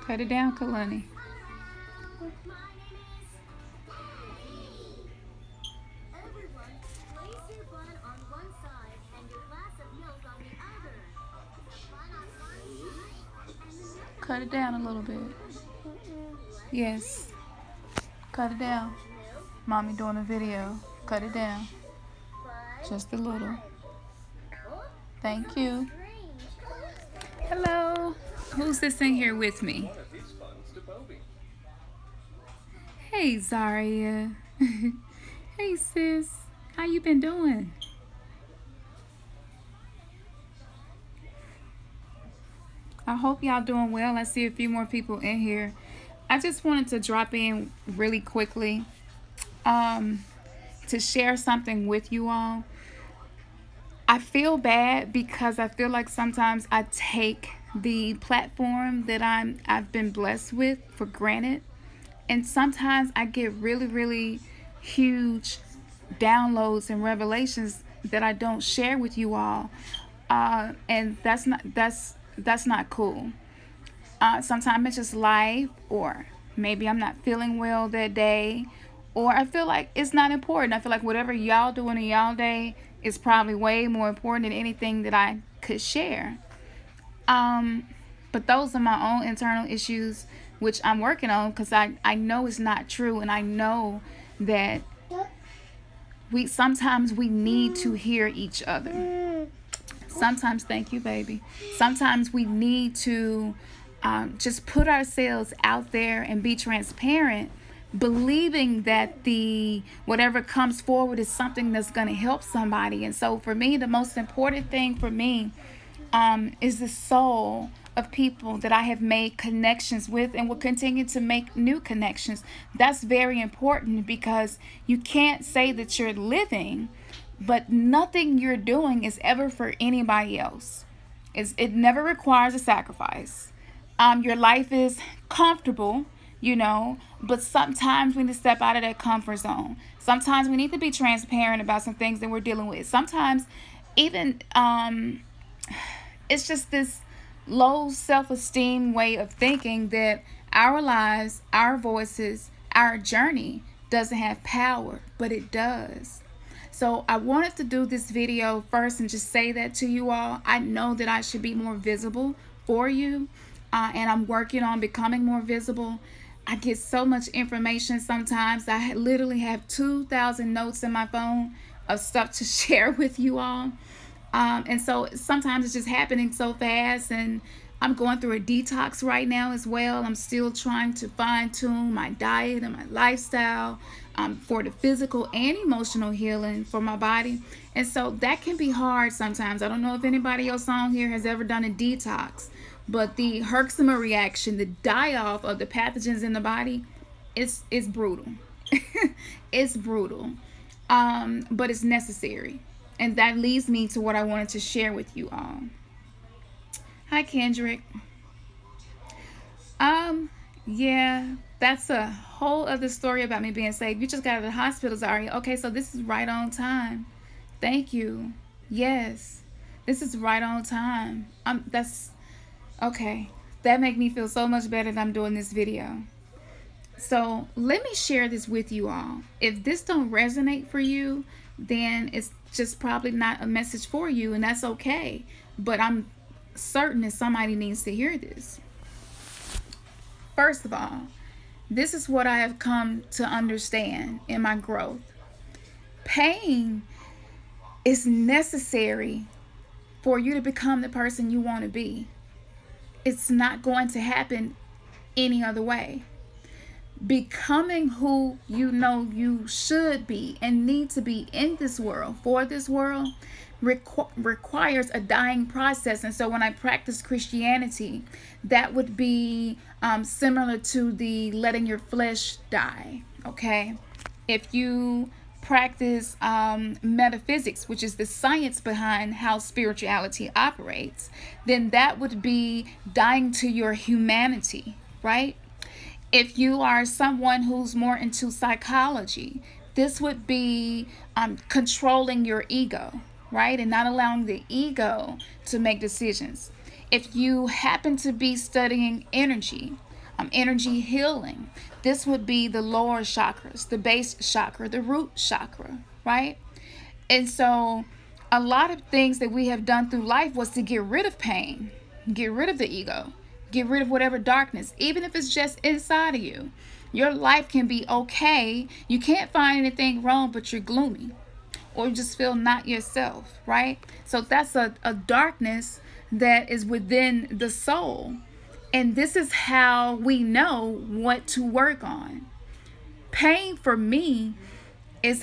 Cut it down, Kalani. Cut it down a little bit. Yes. Cut it down. Mommy doing a video. Cut it down. Just a little. Thank you. Hello. Who's this in here with me? Hey, Zaria. Hey, sis. How you been doing? I hope y'all doing well. I see a few more people in here. I just wanted to drop in really quickly to share something with you all. I feel bad because I feel like sometimes I take the platform that I've been blessed with for granted. And sometimes I get really, really huge downloads and revelations that I don't share with you all. And that's not cool. Sometimes it's just life, or maybe I'm not feeling well that day, or I feel like it's not important. I feel like whatever y'all doing in y'all day is probably way more important than anything that I could share. But those are my own internal issues, which I'm working on, because I know it's not true, and I know that sometimes we need to hear each other. Sometimes, thank you, baby. Sometimes we need to just put ourselves out there and be transparent, believing that whatever comes forward is something that's going to help somebody. And so for me, the most important thing for me is the soul of people that I have made connections with and will continue to make new connections. That's very important, because you can't say that you're living, but nothing you're doing is ever for anybody else. It never requires a sacrifice. Your life is comfortable, but sometimes we need to step out of that comfort zone. Sometimes we need to be transparent about some things that we're dealing with. Sometimes even it's just this low self-esteem way of thinking that our lives, our voices, our journey doesn't have power, but it does. So I wanted to do this video first and just say that to you all. I know that I should be more visible for you, and I'm working on becoming more visible. I get so much information sometimes. I literally have 2,000 notes in my phone of stuff to share with you all. And so sometimes it's just happening so fast, and I'm going through a detox right now as well. I'm still trying to fine-tune my diet and my lifestyle for the physical and emotional healing for my body. And so that can be hard sometimes. I don't know if anybody else on here has ever done a detox, but the Herxheimer reaction, the die-off of the pathogens in the body, it's brutal. It's brutal, but it's necessary. And that leads me to what I wanted to share with you all. Hi, Kendrick. Yeah, that's a whole other story about me being saved. You just got out of the hospital, Zaria. Okay, so this is right on time. Thank you. Yes, this is right on time. That's okay. That makes me feel so much better that I'm doing this video. So let me share this with you all. If this don't resonate for you, then it's just probably not a message for you, and that's okay. But I'm certain that somebody needs to hear this. First of all, this is what I have come to understand in my growth. Pain is necessary for you to become the person you want to be. It's not going to happen any other way. Becoming who you know you should be and need to be in this world, for this world, requires a dying process. And so when I practice Christianity, that would be similar to the letting your flesh die. Okay, if you practice metaphysics, which is the science behind how spirituality operates, then that would be dying to your humanity, right? If you are someone who's more into psychology, this would be controlling your ego, right? And not allowing the ego to make decisions. If you happen to be studying energy, energy healing. This would be the lower chakras, the base chakra, the root chakra, right? And so a lot of things that we have done through life was to get rid of pain, get rid of the ego, get rid of whatever darkness, even if it's just inside of you. Your life can be okay. You can't find anything wrong, but you're gloomy, or you just feel not yourself, right? So that's a darkness that is within the soul. And this is how we know what to work on. Pain for me is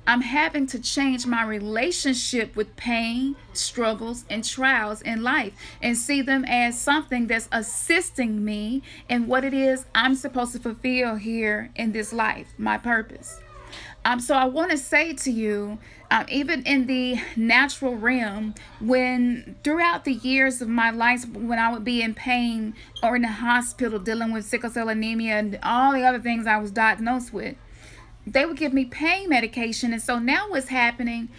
I'm having to change my relationship with pain, struggles, and trials in life, and see them as something that's assisting me in what it is I'm supposed to fulfill here in this life, my purpose. So I want to say to you, even in the natural realm, when throughout the years of my life, when I would be in pain or in the hospital dealing with sickle cell anemia and all the other things I was diagnosed with, they would give me pain medication. And so now what's happening,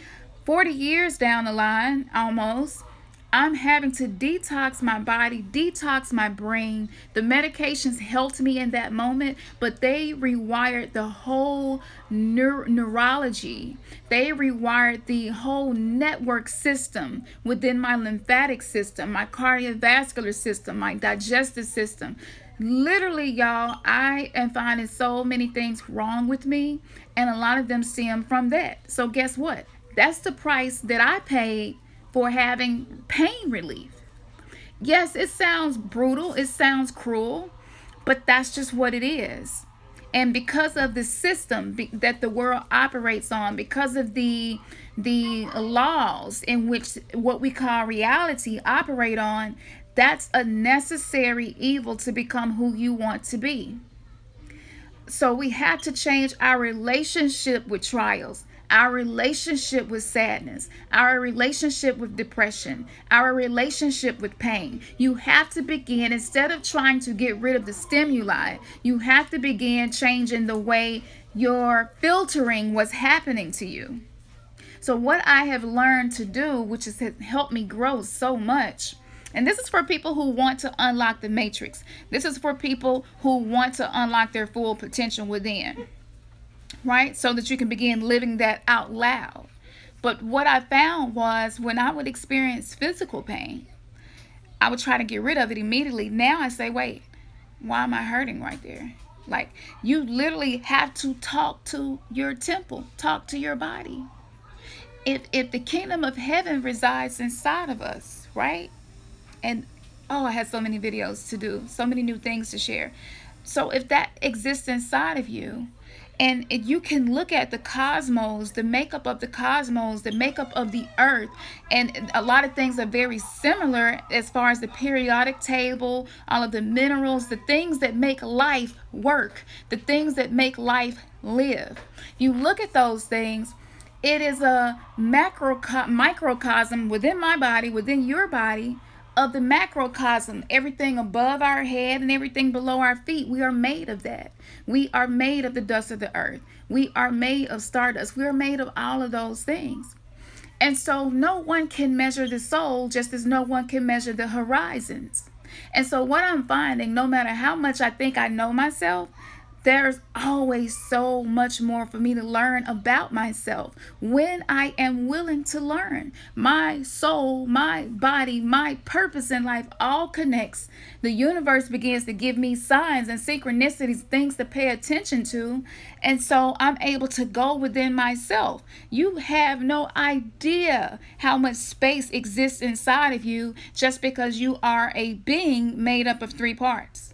40 years down the line almost, I'm having to detox my body, detox my brain. The medications helped me in that moment, but they rewired the whole neurology. They rewired the whole network system within my lymphatic system, my cardiovascular system, my digestive system. Literally, y'all, I am finding so many things wrong with me, and a lot of them stem from that. So guess what? That's the price that I paid for having pain relief. Yes, it sounds brutal, it sounds cruel, but that's just what it is. And because of the system that the world operates on, because of the laws in which what we call reality operate on, that's a necessary evil to become who you want to be. So we have to change our relationship with trials, our relationship with sadness, our relationship with depression, our relationship with pain. You have to begin, instead of trying to get rid of the stimuli, you have to begin changing the way you're filtering what's happening to you. So what I have learned to do, which has helped me grow so much, and this is for people who want to unlock the matrix. This is for people who want to unlock their full potential within, right? So that you can begin living that out loud. But what I found was when I would experience physical pain, I would try to get rid of it immediately. Now I say, wait, why am I hurting right there? Like, you literally have to talk to your temple, talk to your body. If the kingdom of heaven resides inside of us, right? And I had so many videos to do, so many new things to share. So if that exists inside of you, and you can look at the cosmos, the makeup of the cosmos, the makeup of the earth, and a lot of things are very similar as far as the periodic table, all of the minerals, the things that make life work, the things that make life live. You look at those things, it is a microcosm within my body, within your body, of the macrocosm, everything above our head and everything below our feet. We are made of that. We are made of the dust of the earth. We are made of stardust. We are made of all of those things. And so no one can measure the soul, just as no one can measure the horizons. And so what I'm finding, no matter how much I think I know myself, there's always so much more for me to learn about myself when I am willing to learn. My soul, my body, my purpose in life all connects. The universe begins to give me signs and synchronicities, things to pay attention to. And so I'm able to go within myself. You have no idea how much space exists inside of you just because you are a being made up of 3 parts: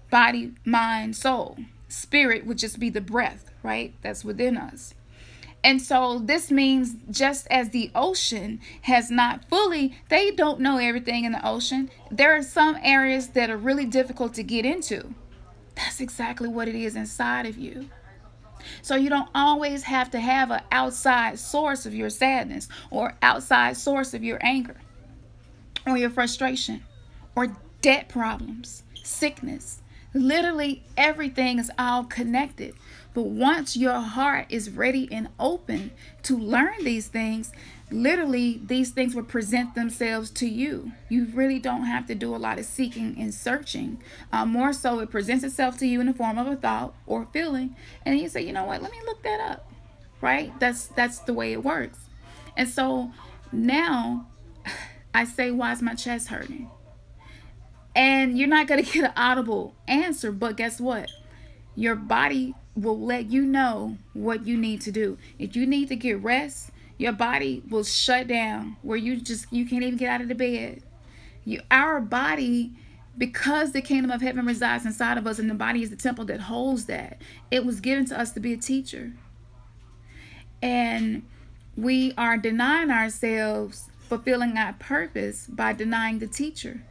body, mind, soul. Spirit would just be the breath, right? That's within us. And so this means just as the ocean has not fully, they don't know everything in the ocean. There are some areas that are really difficult to get into. That's exactly what it is inside of you. So you don't always have to have an outside source of your sadness or outside source of your anger or your frustration or debt problems, sickness. Literally everything is all connected. But once your heart is ready and open to learn these things, literally these things will present themselves to you. You really don't have to do a lot of seeking and searching. More so, it presents itself to you in the form of a thought or feeling, and you say, you know what, let me look that up. Right? That's the way it works. And so now I say, why is my chest hurting? And you're not going to get an audible answer, but guess what? Your body will let you know what you need to do. If you need to get rest, your body will shut down where you can't even get out of the bed. Our body, because the kingdom of heaven resides inside of us and the body is the temple that holds that, it was given to us to be a teacher. And we are denying ourselves fulfilling our purpose by denying the teacher.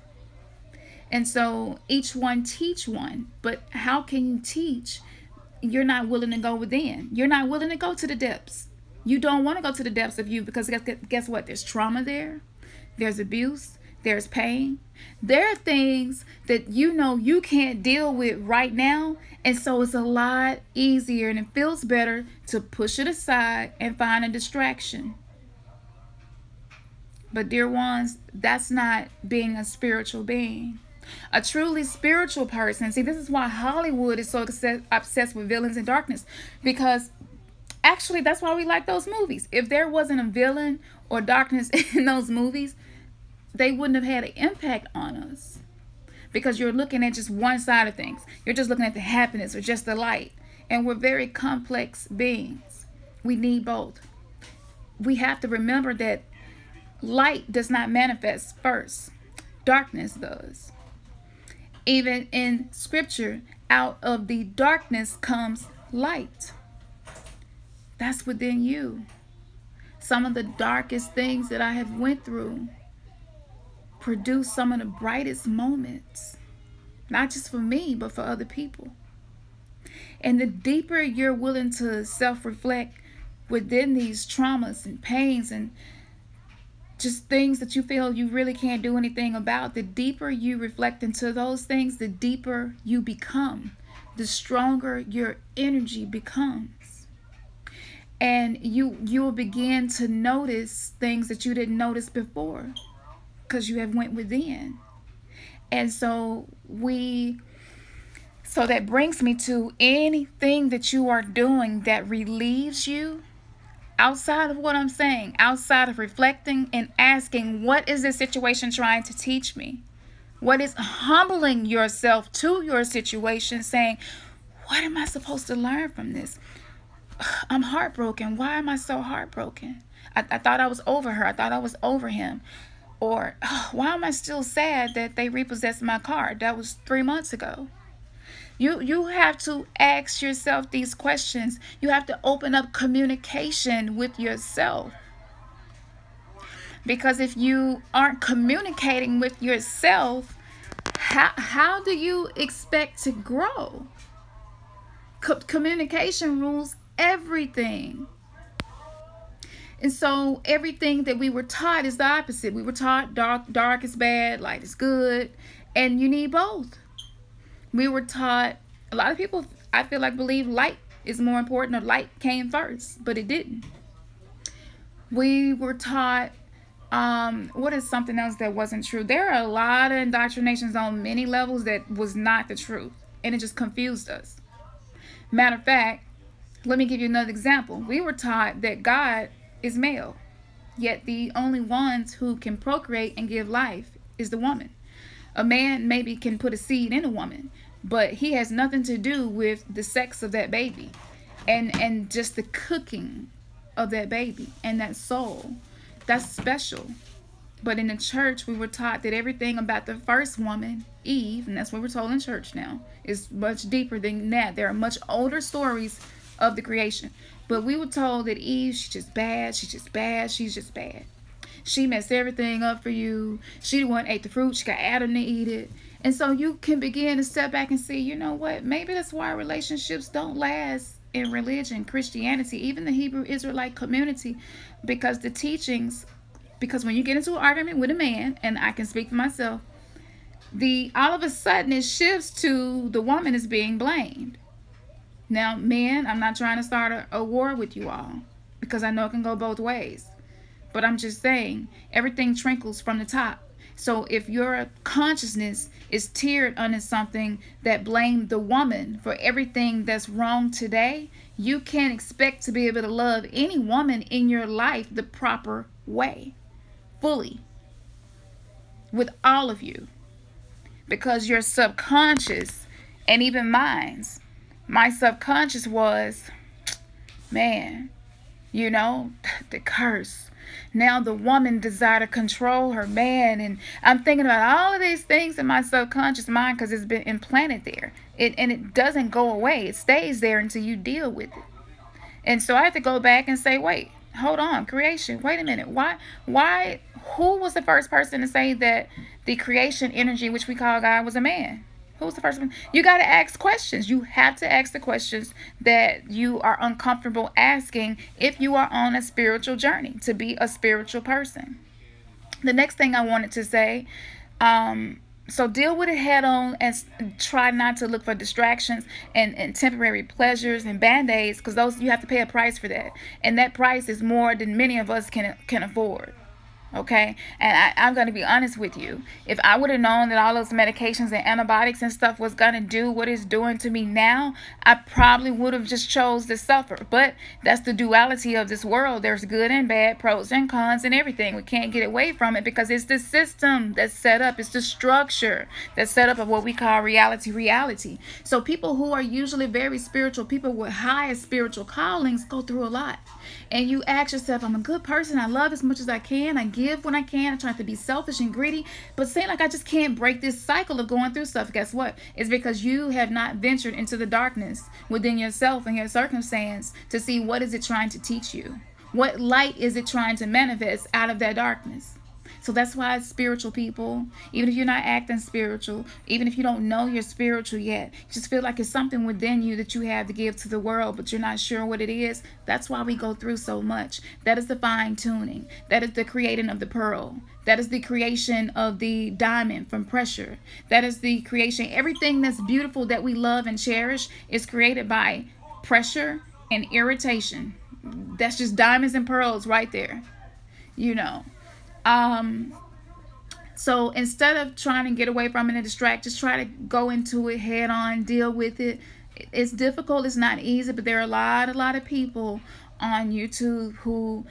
And so each one teach one. But how can you teach? You're not willing to go within. You're not willing to go to the depths. You don't want to go to the depths of you because guess what? There's trauma there. There's abuse. There's pain. There are things that you know you can't deal with right now. And so it's a lot easier and it feels better to push it aside and find a distraction. But dear ones, that's not being a spiritual being. A truly spiritual person. See, this is why Hollywood is so obsessed with villains and darkness. Because actually, that's why we like those movies. If there wasn't a villain or darkness in those movies, they wouldn't have had an impact on us. Because you're looking at just one side of things. You're just looking at the happiness or just the light. And we're very complex beings. We need both. We have to remember that light does not manifest first. Darkness does. Even in scripture, out of the darkness comes light. That's within you. Some of the darkest things that I have went through produce some of the brightest moments. Not just for me, but for other people. And the deeper you're willing to self-reflect within these traumas and pains and just things that you feel you really can't do anything about, the deeper you reflect into those things, the deeper you become, the stronger your energy becomes. And you will begin to notice things that you didn't notice before because you have went within. And so that brings me to anything that you are doing that relieves you. Outside of what I'm saying, outside of reflecting and asking, what is this situation trying to teach me? What is humbling yourself to your situation, saying, what am I supposed to learn from this? I'm heartbroken. Why am I so heartbroken? I thought I was over her. I thought I was over him. Or, why am I still sad that they repossessed my car? That was 3 months ago. You have to ask yourself these questions. You have to open up communication with yourself. Because if you aren't communicating with yourself, how do you expect to grow? Communication rules everything. And so everything that we were taught is the opposite. We were taught dark is bad, light is good, and you need both. We were taught, a lot of people, I feel like, believe light is more important or light came first, but it didn't. We were taught, what is something else that wasn't true? There are a lot of indoctrinations on many levels that was not the truth, and it just confused us. Matter of fact, let me give you another example. We were taught that God is male, yet the only ones who can procreate and give life is the woman. A man maybe can put a seed in a woman, but he has nothing to do with the sex of that baby and just the cooking of that baby and that soul. That's special. But in the church, we were taught that everything about the first woman, Eve, and that's what we're told in church now, is much deeper than that. There are much older stories of the creation. But we were told that Eve, she's just bad, she's just bad, she's just bad. She messed everything up for you. She the one ate the fruit. She got Adam to eat it. And so you can begin to step back and see, you know what? Maybe that's why relationships don't last in religion, Christianity, even the Hebrew Israelite community. Because the teachings, because when you get into an argument with a man, and I can speak for myself, all of a sudden it shifts to the woman is being blamed. Now, men, I'm not trying to start a war with you all, because I know it can go both ways. But I'm just saying, everything trickles from the top. So if your consciousness is tiered under something that blamed the woman for everything that's wrong today, you can't expect to be able to love any woman in your life the proper way, fully, with all of you. Because your subconscious, and even mine's, my subconscious was, man, you know, the curse. Now the woman desire to control her man, and I'm thinking about all of these things in my subconscious mind because it's been implanted there. And it doesn't go away. It stays there until you deal with it. And so I have to go back and say, wait, hold on, creation, wait a minute. Why, who was the first person to say that the creation energy, which we call God, was a man? Who was the first one? You got to ask questions. You have to ask the questions that you are uncomfortable asking if you are on a spiritual journey, to be a spiritual person. The next thing I wanted to say, so deal with it head on and try not to look for distractions and temporary pleasures and band-aids, because those, you have to pay a price for that. And that price is more than many of us can afford. Okay, and I'm going to be honest with you. If I would have known that all those medications and antibiotics and stuff was going to do what it's doing to me now, I probably would have just chose to suffer. But that's the duality of this world. There's good and bad, pros and cons and everything. We can't get away from it because it's the system that's set up. It's the structure that's set up of what we call reality. So people who are usually very spiritual, people with high spiritual callings, go through a lot. And you ask yourself, I'm a good person. I love as much as I can. I give when I can. I try not to be selfish and greedy. But saying like I just can't break this cycle of going through stuff. Guess what? It's because you have not ventured into the darkness within yourself and your circumstance to see what is it trying to teach you. What light is it trying to manifest out of that darkness? So that's why spiritual people, even if you're not acting spiritual, even if you don't know you're spiritual yet, you just feel like it's something within you that you have to give to the world, but you're not sure what it is. That's why we go through so much. That is the fine tuning. That is the creating of the pearl. That is the creation of the diamond from pressure. That is the creation. Everything that's beautiful that we love and cherish is created by pressure and irritation. That's just diamonds and pearls right there. You know. So instead of trying to get away from it and distract, just try to go into it head on, deal with it. It's difficult. It's not easy, but there are a lot of people on YouTube who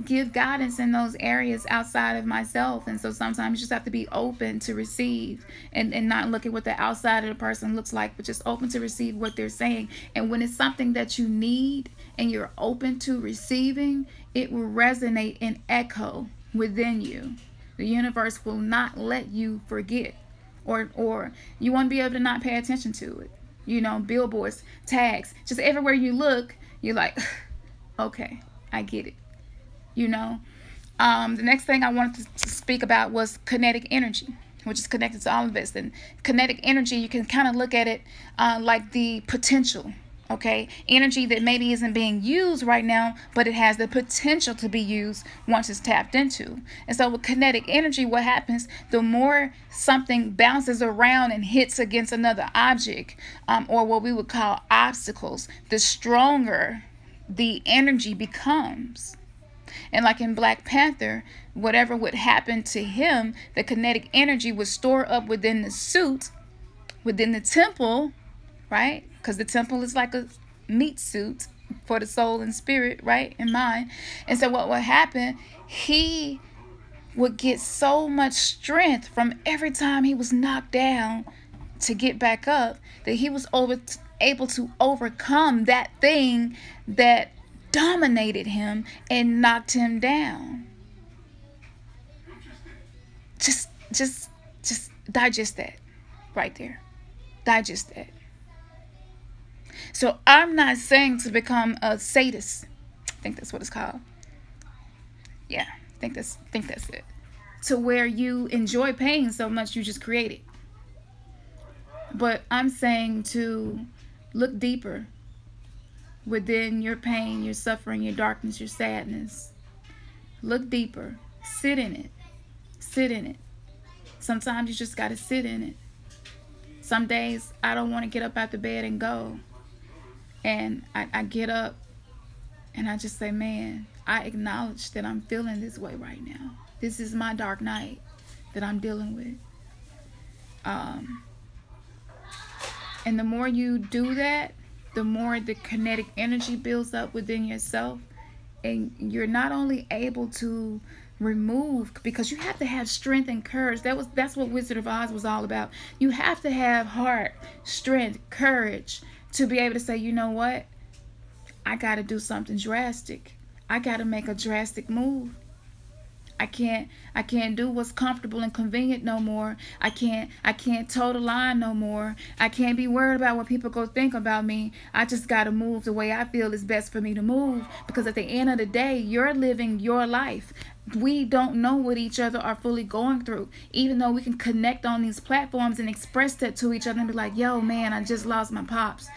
give guidance in those areas outside of myself. And so sometimes you just have to be open to receive and not look at what the outside of the person looks like, but just open to receive what they're saying. And when it's something that you need and you're open to receiving, it will resonate and echo within you. The universe will not let you forget, or you want to be able to not pay attention to it. You know, billboards, tags, just everywhere you look, you're like, okay, I get it. You know, the next thing I wanted to speak about was kinetic energy, which is connected to all of this. And kinetic energy, you can kind of look at it like the potential. Okay, energy that maybe isn't being used right now, but it has the potential to be used once it's tapped into. And so with kinetic energy, what happens, the more something bounces around and hits against another object, or what we would call obstacles, the stronger the energy becomes. And like in Black Panther, whatever would happen to him, the kinetic energy would store up within the suit, within the temple, right? Because the temple is like a meat suit for the soul and spirit, right? And mind. And so what would happen, he would get so much strength from every time he was knocked down to get back up, that he was able to overcome that thing that dominated him and knocked him down. Just digest that right there. Digest that. So I'm not saying to become a sadist. I think that's what it's called. Yeah, I think that's it. To where you enjoy pain so much you just create it. But I'm saying to look deeper within your pain, your suffering, your darkness, your sadness. Look deeper. Sit in it. Sit in it. Sometimes you just got to sit in it. Some days I don't want to get up out the bed and go. And I get up and I just say, man, I acknowledge that I'm feeling this way right now. This is my dark night that I'm dealing with. And the more you do that, the more the kinetic energy builds up within yourself. And you're not only able to remove, because you have to have strength and courage. That's what Wizard of Oz was all about. You have to have heart, strength, courage to be able to say, you know what? I got to do something drastic. I got to make a drastic move. I can't do what's comfortable and convenient no more. I can't toe the line no more. I can't be worried about what people go think about me. I just got to move the way I feel is best for me to move, because at the end of the day, you're living your life. We don't know what each other are fully going through, even though we can connect on these platforms and express that to each other and be like, yo, man, I just lost my pops.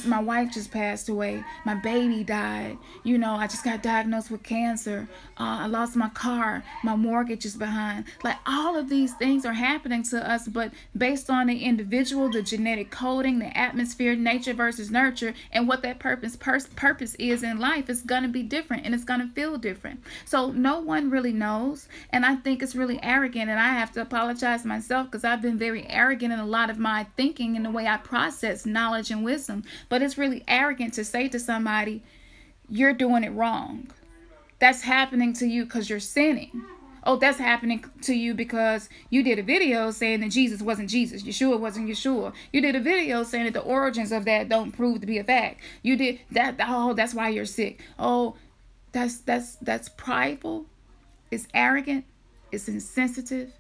My wife just passed away. My baby died. You know, I just got diagnosed with cancer. I lost my car. My mortgage is behind. Like, all of these things are happening to us, but based on the individual, the genetic coding, the atmosphere, nature versus nurture, and what that purpose is in life, is going to be different, and it's going to feel different. So no one really knows, and I think it's really arrogant, and I have to apologize myself, because I've been very arrogant in a lot of my thinking and the way I process knowledge and wisdom. But it's really arrogant to say to somebody, you're doing it wrong. That's happening to you because you're sinning. Oh, that's happening to you because you did a video saying that Jesus wasn't Jesus. Yeshua wasn't Yeshua. You did a video saying that the origins of that don't prove to be a fact. You did that. Oh, that's why you're sick. Oh, that's prideful. It's arrogant. It's insensitive.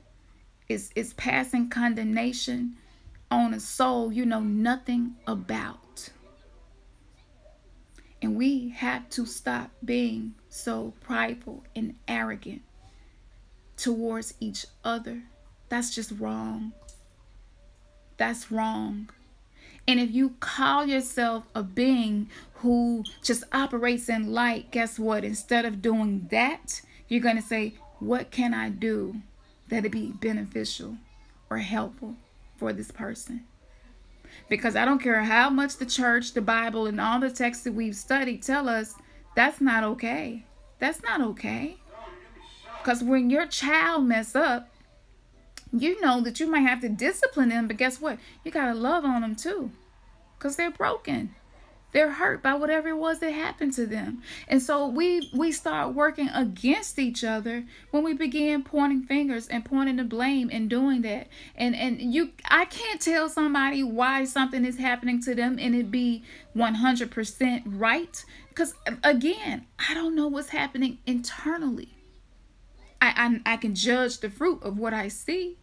It's passing condemnation on a soul you know nothing about. And we have to stop being so prideful and arrogant towards each other. That's just wrong. That's wrong. And if you call yourself a being who just operates in light, guess what? Instead of doing that, you're going to say, what can I do that'll be beneficial or helpful for this person? Because I don't care how much the church, the Bible, and all the texts that we've studied tell us, that's not okay. That's not okay. Because when your child mess up, you know that you might have to discipline them, but guess what? You got to love on them too, because they're broken. They're hurt by whatever it was that happened to them. And so we start working against each other when we begin pointing fingers and pointing the blame and doing that. And I can't tell somebody why something is happening to them and it be 100% right. Because again, I don't know what's happening internally. I can judge the fruit of what I see,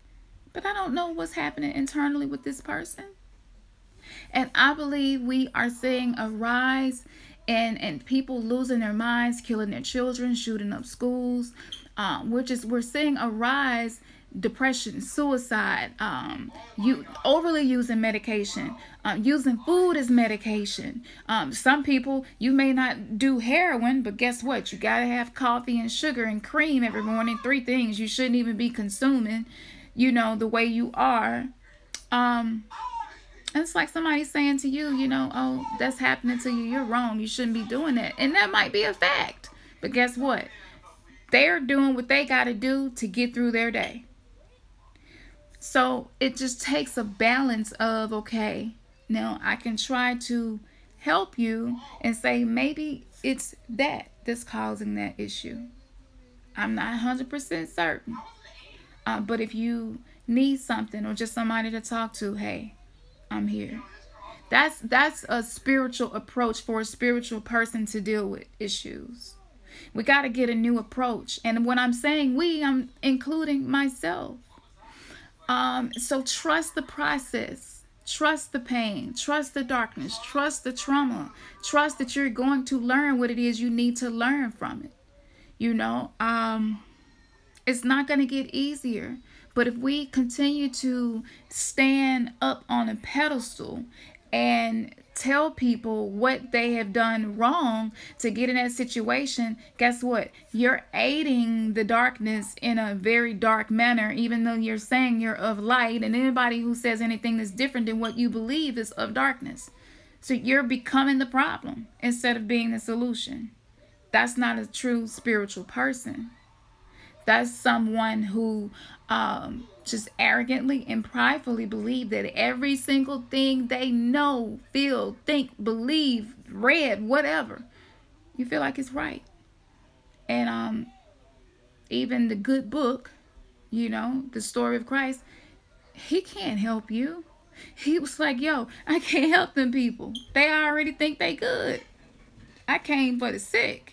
but I don't know what's happening internally with this person. And I believe we are seeing a rise and people losing their minds, killing their children, shooting up schools. We're seeing a rise, depression, suicide, overly using medication, using food as medication. Some people, you may not do heroin, but guess what? You got to have coffee and sugar and cream every morning. 3 things you shouldn't even be consuming, the way you are. It's like somebody saying to you, oh, that's happening to you. You're wrong. You shouldn't be doing that. And that might be a fact. But guess what? They're doing what they got to do to get through their day. So it just takes a balance of, okay, now I can try to help you and say maybe it's that's causing that issue. I'm not 100% certain. But if you need something or just somebody to talk to, hey, I'm here. That's a spiritual approach for a spiritual person to deal with issues. We got to get a new approach. And when I'm saying I'm including myself. So trust the process. Trust the pain. Trust the darkness. Trust the trauma. Trust that you're going to learn what it is you need to learn from it. It's not going to get easier. But if we continue to stand up on a pedestal and tell people what they have done wrong to get in that situation, guess what? You're aiding the darkness in a very dark manner, even though you're saying you're of light. And anybody who says anything that's different than what you believe is of darkness. So you're becoming the problem instead of being the solution. That's not a true spiritual person. That's someone who just arrogantly and pridefully believe that every single thing they know, feel, think, believe, read, whatever, you feel like it's right. And even the good book, the story of Christ, he can't help you. He was like, yo, I can't help them people. They already think they good. I came for the sick.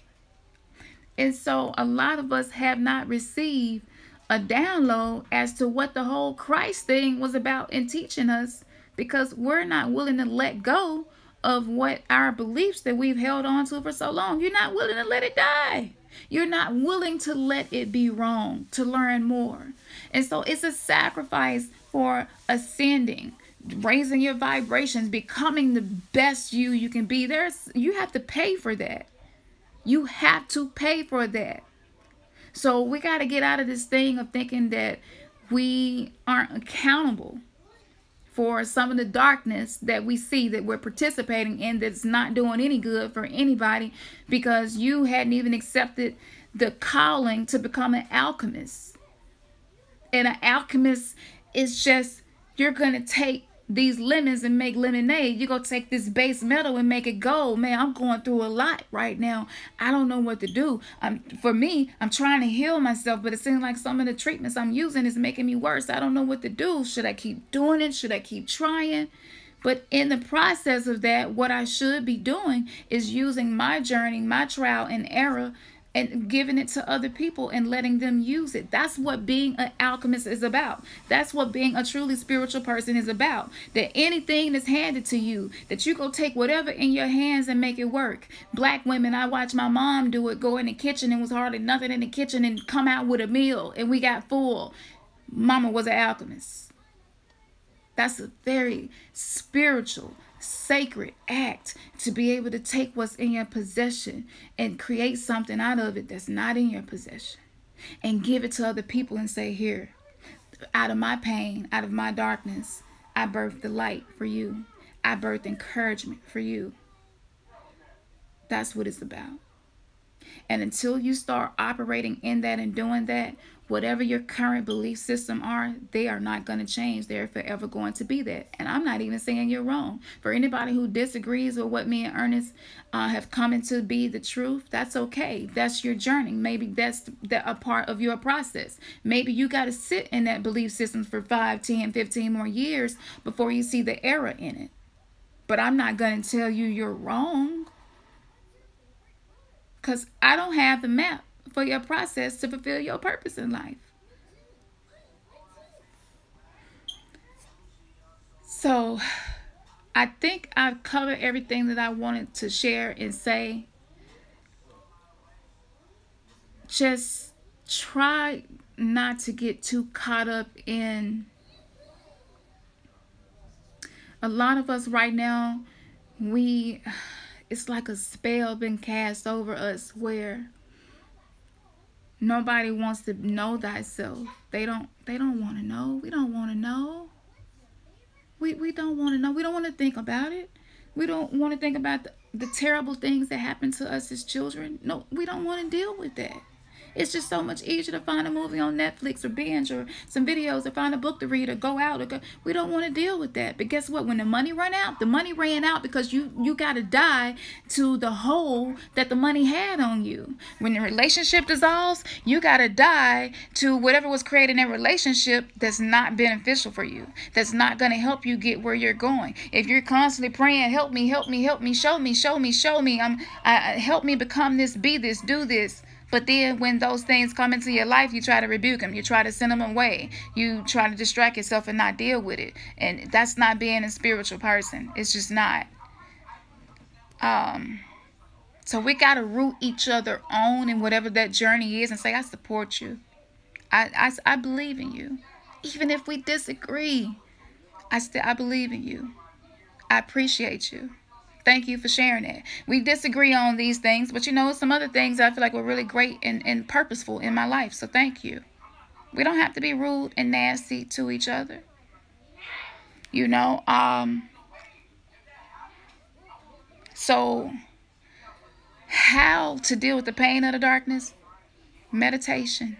And so a lot of us have not received a download as to what the whole Christ thing was about in teaching us, because we're not willing to let go of what our beliefs that we've held on to for so long. You're not willing to let it die. You're not willing to let it be wrong, to learn more. And so it's a sacrifice for ascending, raising your vibrations, becoming the best you can be. You have to pay for that. You have to pay for that. So we got to get out of this thing of thinking that we aren't accountable for some of the darkness that we see that we're participating in, that's not doing any good for anybody, because you hadn't even accepted the calling to become an alchemist. And an alchemist is just, you're going to take these lemons and make lemonade. You're going to take this base metal and make it gold. Man, I'm going through a lot right now. I don't know what to do. For me, I'm trying to heal myself, but it seems like some of the treatments I'm using is making me worse. I don't know what to do. Should I keep doing it? Should I keep trying? But in the process of that, what I should be doing is using my journey, my trial and error, and giving it to other people and letting them use it. That's what being an alchemist is about. That's what being a truly spiritual person is about. That anything that's handed to you, that you go take whatever in your hands and make it work. Black women, I watched my mom do it, go in the kitchen and was hardly nothing in the kitchen and come out with a meal and we got full. Mama was an alchemist. That's a very spiritual, sacred act, to be able to take what's in your possession and create something out of it that's not in your possession and give it to other people and say, here, out of my pain, out of my darkness, I birthed the light for you. I birthed encouragement for you. That's what it's about. And until you start operating in that and doing that, whatever your current belief system are, they are not going to change. They're forever going to be that. And I'm not even saying you're wrong. For anybody who disagrees with what me and Ernest have come into be the truth, that's okay. That's your journey. Maybe that's a part of your process. Maybe you got to sit in that belief system for 5, 10, 15 more years before you see the error in it. But I'm not going to tell you you're wrong, because I don't have the map for your process to fulfill your purpose in life. So I think I've covered everything that I wanted to share and say. Just try not to get too caught up in, a lot of us right now, it's like a spell been cast over us where nobody wants to know thyself. They don't want to know. We don't want to know. We don't want to know. We don't want to think about it. We don't want to think about the terrible things that happen to us as children. No, we don't want to deal with that. It's just so much easier to find a movie on Netflix or binge or some videos or find a book to read or go out. We don't want to deal with that. But guess what? When the money ran out, the money ran out because you got to die to the hole that the money had on you. When the relationship dissolves, you got to die to whatever was created in that relationship that's not beneficial for you, that's not going to help you get where you're going. If you're constantly praying, help me, help me, help me, show me, show me, show me, help me become this, be this, do this. But then when those things come into your life, you try to rebuke them. You try to send them away. You try to distract yourself and not deal with it. And that's not being a spiritual person. It's just not. So we got to root each other on in whatever that journey is and say, I support you. I believe in you. Even if we disagree, I believe in you. I appreciate you. Thank you for sharing that. We disagree on these things, but some other things I feel like were really great and purposeful in my life. So thank you. We don't have to be rude and nasty to each other. So How to deal with the pain of the darkness? Meditation.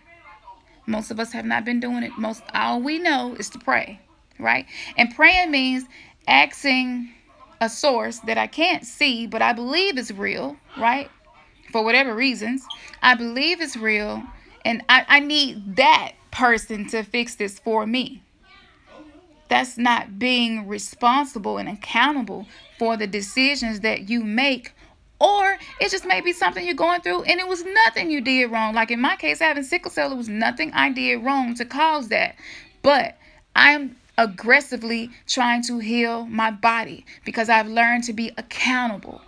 Most of us have not been doing it. All we know is to pray, right? And praying means asking a source that I can't see, but I believe is real, right? For whatever reasons, I believe it's real, and I need that person to fix this for me. That's not being responsible and accountable for the decisions that you make. Or it just may be something you're going through and it was nothing you did wrong. Like in my case, having sickle cell, it was nothing I did wrong to cause that. But I'm aggressively trying to heal my body because I've learned to be accountable.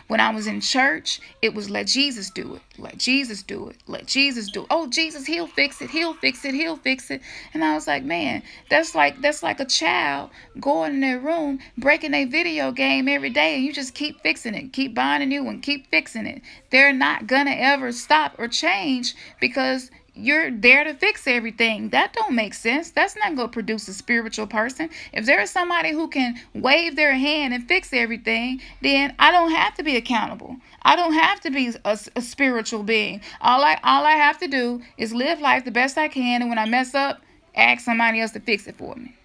When I was in church, it was let Jesus do it. Let Jesus do it. Let Jesus do it. Oh, Jesus, he'll fix it. He'll fix it. He'll fix it. And I was like, man, that's like a child going in their room, breaking a video game every day, and you just keep fixing it. Keep buying a new one. Keep fixing it. They're not going to ever stop or change because you're there to fix everything. That don't make sense. That's not going to produce a spiritual person. If there is somebody who can wave their hand and fix everything, then I don't have to be accountable. I don't have to be a spiritual being. All I have to do is live life the best I can, and when I mess up, ask somebody else to fix it for me.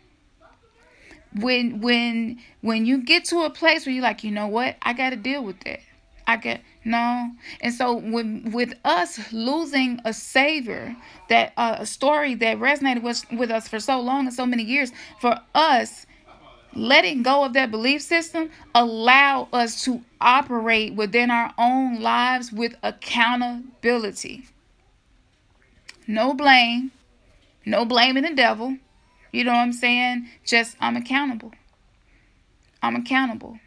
When you get to a place where you're like, you know what, I got to deal with that. No. And so with us losing a savior, that a story that resonated with us for so long and so many years, for us letting go of that belief system allow us to operate within our own lives with accountability. No blame, no blaming the devil. You know what I'm saying? Just I'm accountable. I'm accountable.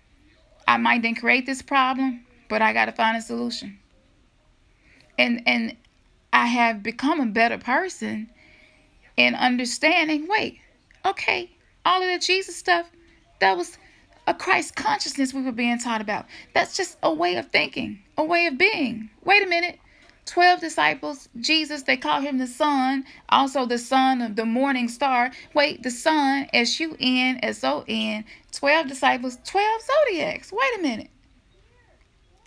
I might then create this problem, but I got to find a solution. And I have become a better person in understanding, wait, okay, all of the Jesus stuff, that was a Christ consciousness we were being taught about. That's just a way of thinking, a way of being. Wait a minute. 12 disciples, Jesus, they call him the Son, also the Son of the Morning Star. Wait, the Son, S-U-N-S-O-N, 12 disciples, 12 zodiacs. Wait a minute.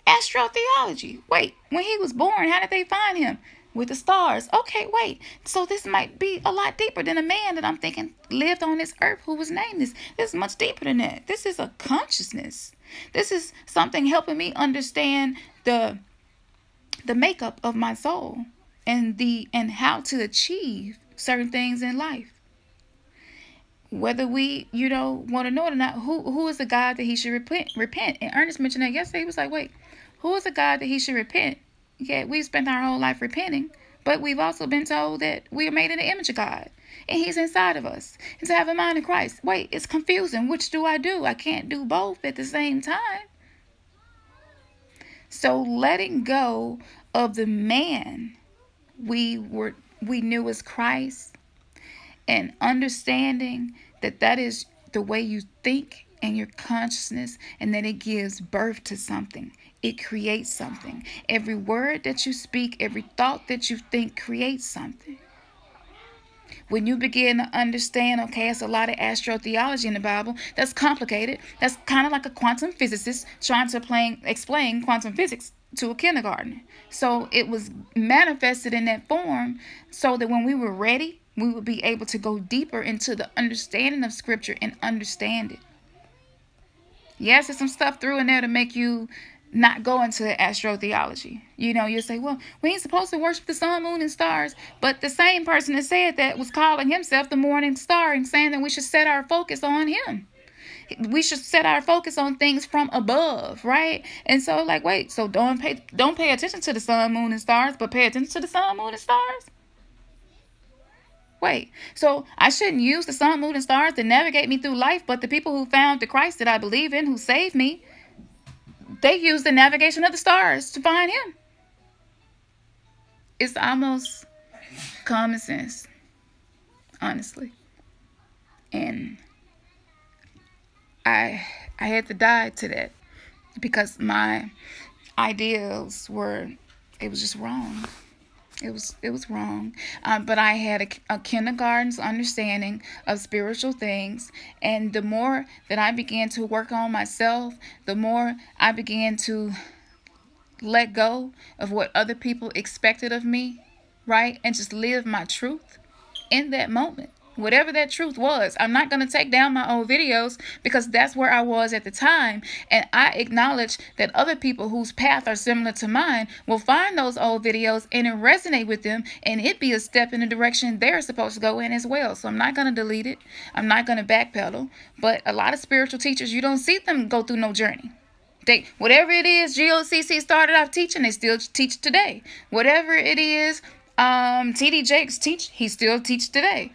Astrotheology. Wait, when he was born, how did they find him? With the stars. Okay, wait. So this might be a lot deeper than a man that I'm thinking lived on this earth who was named this. This is much deeper than that. This is a consciousness. This is something helping me understand the makeup of my soul and how to achieve certain things in life. Whether we, want to know it or not, who is the God that he should repent? And Ernest mentioned that yesterday. He was like, wait, who is the God that he should repent? Yeah, we've spent our whole life repenting, but we've also been told that we are made in the image of God, and he's inside of us. And to have a mind in Christ. Wait, it's confusing. Which do? I can't do both at the same time. So letting go of the man we knew as Christ, and understanding that is the way you think and your consciousness, and that it gives birth to something. It creates something. Every word that you speak, every thought that you think creates something. When you begin to understand, okay, it's a lot of astrotheology in the Bible. That's complicated. That's kind of like a quantum physicist trying to explain quantum physics to a kindergartner. So it was manifested in that form so that when we were ready, we would be able to go deeper into the understanding of Scripture and understand it. Yes, there's some stuff through in there to make you not go into astrotheology. You'll say, well, we ain't supposed to worship the sun, moon, and stars. But the same person that said that was calling himself the morning star and saying that we should set our focus on him. We should set our focus on things from above, right? And so, wait, so don't pay attention to the sun, moon, and stars, but pay attention to the sun, moon, and stars? Wait, so I shouldn't use the sun, moon, and stars to navigate me through life, but the people who found the Christ that I believe in, who saved me, they use the navigation of the stars to find him. It's almost common sense, honestly. And I had to die to that because my ideals it was just wrong. It was wrong. But I had a kindergarten's understanding of spiritual things. And the more that I began to work on myself, the more I began to let go of what other people expected of me, right? And just live my truth in that moment. Whatever that truth was, I'm not going to take down my old videos because that's where I was at the time. And I acknowledge that other people whose path are similar to mine will find those old videos and it resonate with them, and it be a step in the direction they're supposed to go in as well. So I'm not going to delete it. I'm not going to backpedal. But a lot of spiritual teachers, you don't see them go through no journey. They, whatever it is GOCC started off teaching, they still teach today. Whatever it is TD Jakes teach, he still teach today.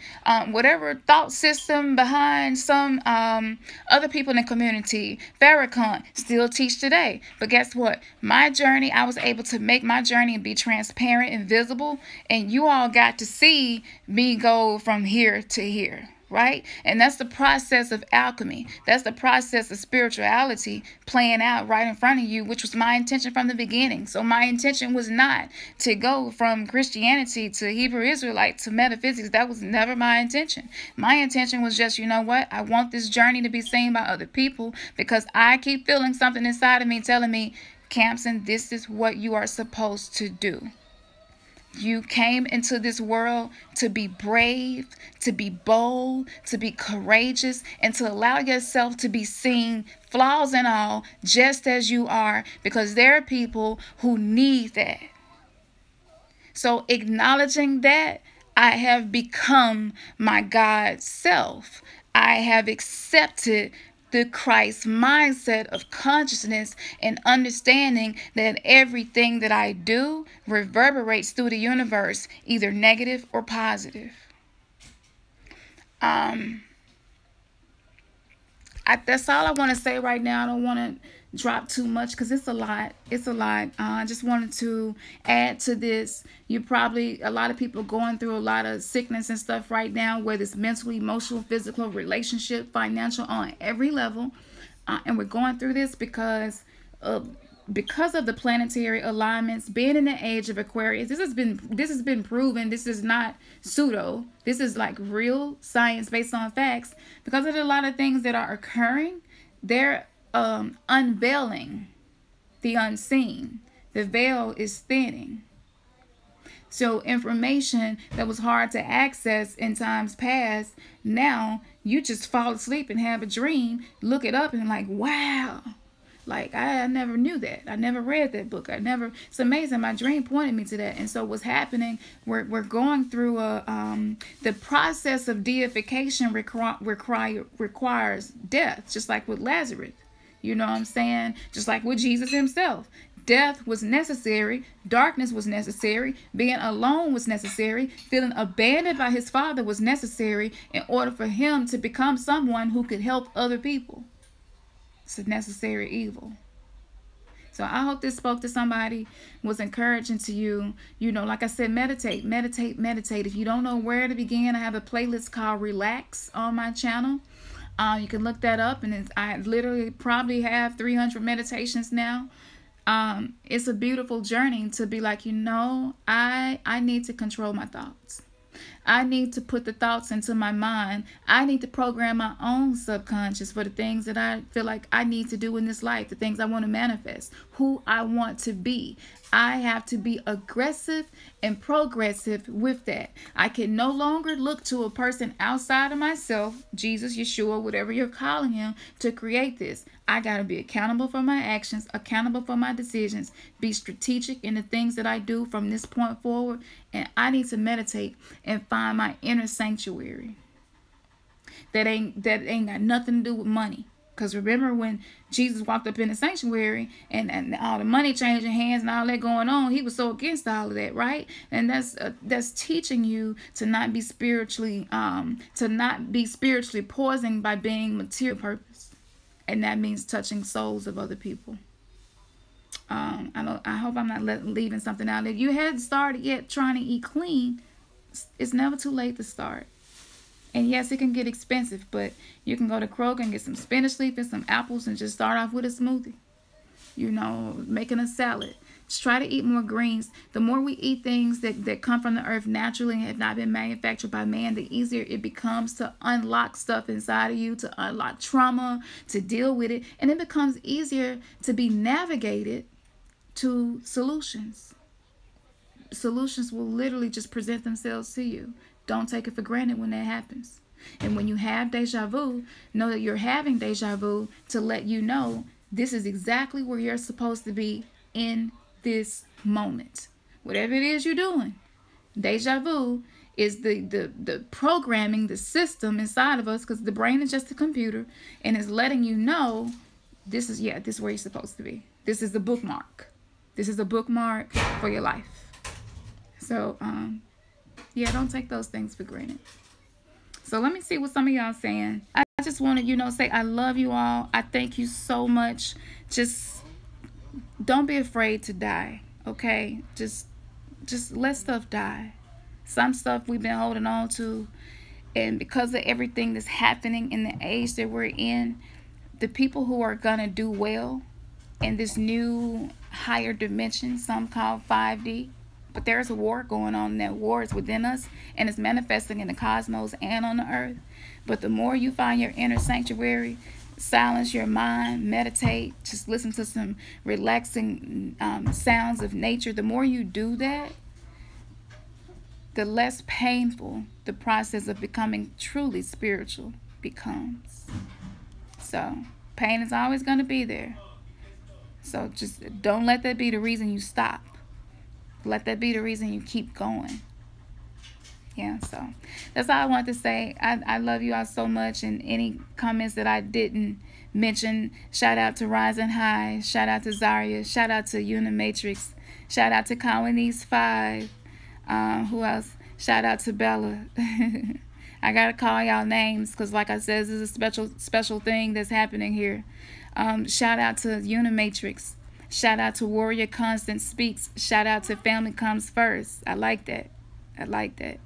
Whatever thought system behind some other people in the community, Farrakhan, still teach today. But guess what? My journey, I was able to make my journey and be transparent and visible, and you all got to see me go from here to here. Right? And that's the process of alchemy. That's the process of spirituality playing out right in front of you, which was my intention from the beginning. So my intention was not to go from Christianity to Hebrew Israelite to metaphysics. That was never my intention. My intention was just, you know what? I want this journey to be seen by other people because I keep feeling something inside of me telling me, Campson, this is what you are supposed to do. You came into this world to be brave, to be bold, to be courageous, and to allow yourself to be seen, flaws and all, just as you are, because there are people who need that. So acknowledging that, I have become my God self. I have accepted the Christ mindset of consciousness and understanding that everything that I do reverberates through the universe, either negative or positive. That's all I want to say right now. I don't want to drop too much because it's a lot. It's a lot. I just wanted to add to this. A lot of people going through a lot of sickness and stuff right now, whether it's mental, emotional, physical, relationship, financial, on every level. And we're going through this because of the planetary alignments, being in the age of Aquarius. This has been proven. This is not pseudo. This is like real science based on facts. Because of a lot of things that are occurring, they're unveiling the unseen. The veil is thinning. So information that was hard to access in times past, now you just fall asleep and have a dream, look it up and like, wow. Like, I never knew that. I never read that book. It's amazing. My dream pointed me to that. And so what's happening, we're going through the process of deification requires death, just like with Lazarus. You know what I'm saying? Just like with Jesus himself. Death was necessary. Darkness was necessary. Being alone was necessary. Feeling abandoned by his Father was necessary in order for him to become someone who could help other people. It's a necessary evil. So I hope this spoke to somebody, was encouraging to you. You know, like I said, meditate, meditate, meditate. If you don't know where to begin, I have a playlist called Relax on my channel. You can look that up, and I literally probably have 300 meditations now. It's a beautiful journey to be like, you know, I need to control my thoughts. I need to put the thoughts into my mind. I need to program my own subconscious for the things that I feel like I need to do in this life, the things I want to manifest, who I want to be. I have to be aggressive and progressive with that. I can no longer look to a person outside of myself, Jesus, Yeshua, whatever you're calling him, to create this. I got to be accountable for my actions, accountable for my decisions, be strategic in the things that I do from this point forward. And I need to meditate and find my inner sanctuary. That ain't got nothing to do with money. Because remember when Jesus walked up in the sanctuary and all the money changing hands and all that going on, he was so against all of that, right? And that's teaching you to not be spiritually poisoned by being material purpose. And that means touching souls of other people. I hope I'm not leaving something out. If you hadn't started yet trying to eat clean, it's never too late to start. And yes, it can get expensive, but you can go to Kroger and get some spinach leaf and some apples and just start off with a smoothie. You know, making a salad. Just try to eat more greens. The more we eat things that come from the earth naturally and have not been manufactured by man, the easier it becomes to unlock stuff inside of you, to unlock trauma, to deal with it. And it becomes easier to be navigated to solutions. Solutions will literally just present themselves to you. Don't take it for granted when that happens. And when you have deja vu, know that you're having deja vu to let you know this is exactly where you're supposed to be in this moment. Whatever it is you're doing, deja vu is the programming, the system inside of us, because the brain is just a computer, and is letting you know this is where you're supposed to be. This is the bookmark. This is a bookmark for your life. So, yeah, don't take those things for granted. So let me see what some of y'all saying. I just want to, say I love you all. I thank you so much. Just don't be afraid to die, okay? Just let stuff die. Some stuff we've been holding on to, and because of everything that's happening in the age that we're in, the people who are gonna do well in this new higher dimension, some call 5D, but there's a war going on, and that war is within us, and it's manifesting in the cosmos and on the earth. But the more you find your inner sanctuary, silence your mind, meditate, just listen to some relaxing sounds of nature, the more you do that, the less painful the process of becoming truly spiritual becomes. So pain is always going to be there. So just don't let that be the reason you stop. Let that be the reason you keep going. Yeah, so that's all I want to say. I love you all so much. And any comments that I didn't mention, shout out to Rising High, shout out to Zaria, shout out to Unimatrix, shout out to Colonies 5. Who else? Shout out to Bella. I gotta call y'all names because, like I said, this is a special thing that's happening here. Shout out to Unimatrix. Shout out to Warrior Constant Speaks. Shout out to Family Comes First. I like that. I like that.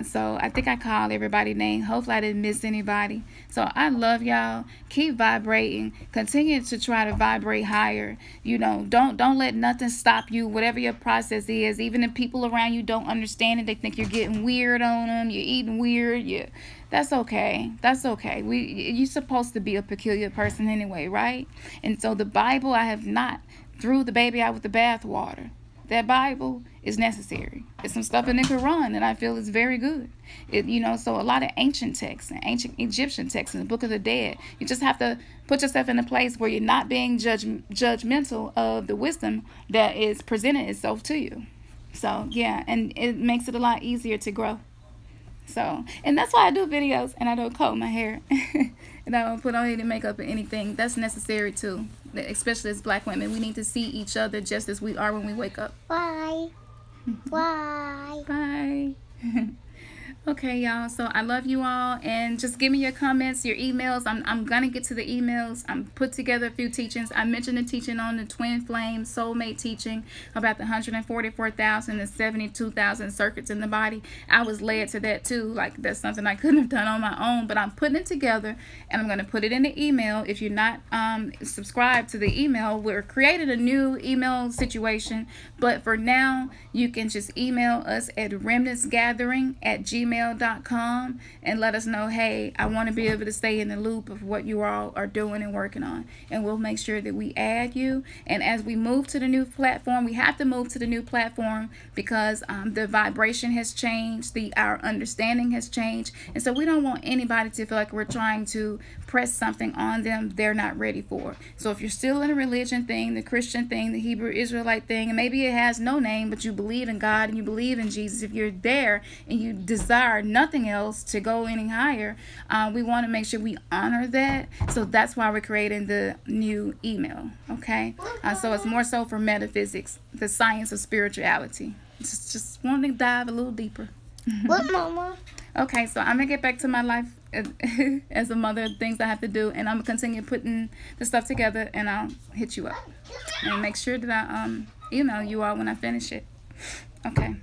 So I think I called everybody's name. Hopefully I didn't miss anybody. So I love y'all. Keep vibrating. Continue to try to vibrate higher. Don't let nothing stop you. Whatever your process is, even if people around you don't understand it, they think you're getting weird on them. You're eating weird. That's okay. That's okay. You're supposed to be a peculiar person anyway, right? And so the Bible, I have not threw the baby out with the bathwater. That Bible is necessary. There's some stuff in the Quran that I feel is very good. So a lot of ancient texts and ancient Egyptian texts in the Book of the Dead. You just have to put yourself in a place where you're not being judgmental of the wisdom that is presented itself to you. So yeah, and it makes it a lot easier to grow. So, and that's why I do videos and I don't comb my hair. And I don't put on any makeup or anything. That's necessary too. Especially as black women. We need to see each other just as we are when we wake up. Bye. Bye. Bye. Okay, y'all. So I love you all. And just give me your comments, your emails. I'm going to get to the emails. I'm put together a few teachings. I mentioned the teaching on the twin flame soulmate teaching about the 144,000 and 72,000 circuits in the body. I was led to that too. Like, that's something I couldn't have done on my own. But I'm putting it together and I'm going to put it in the email. If you're not subscribed to the email, we're creating a new email situation. But for now, you can just email us at remnantsgathering@gmail.com and let us know, hey, I want to be able to stay in the loop of what you all are doing and working on, and we'll make sure that we add you. And as we move to the new platform, we have to move to the new platform because the vibration has changed, our understanding has changed, and so we don't want anybody to feel like we're trying to press something on them they're not ready for. So if you're still in a religion thing, the Christian thing, the Hebrew Israelite thing, and maybe it has no name, but you believe in God and you believe in Jesus, if you're there and you desire nothing else to go any higher, we want to make sure we honor that. So that's why we're creating the new email. Okay, so it's more so for metaphysics, the science of spirituality. Just want to dive a little deeper. What, Mama? Okay, so I'm gonna get back to my life as a mother, things I have to do, and I'm gonna continue putting the stuff together, and I'll hit you up and make sure that I email you all when I finish it. Okay.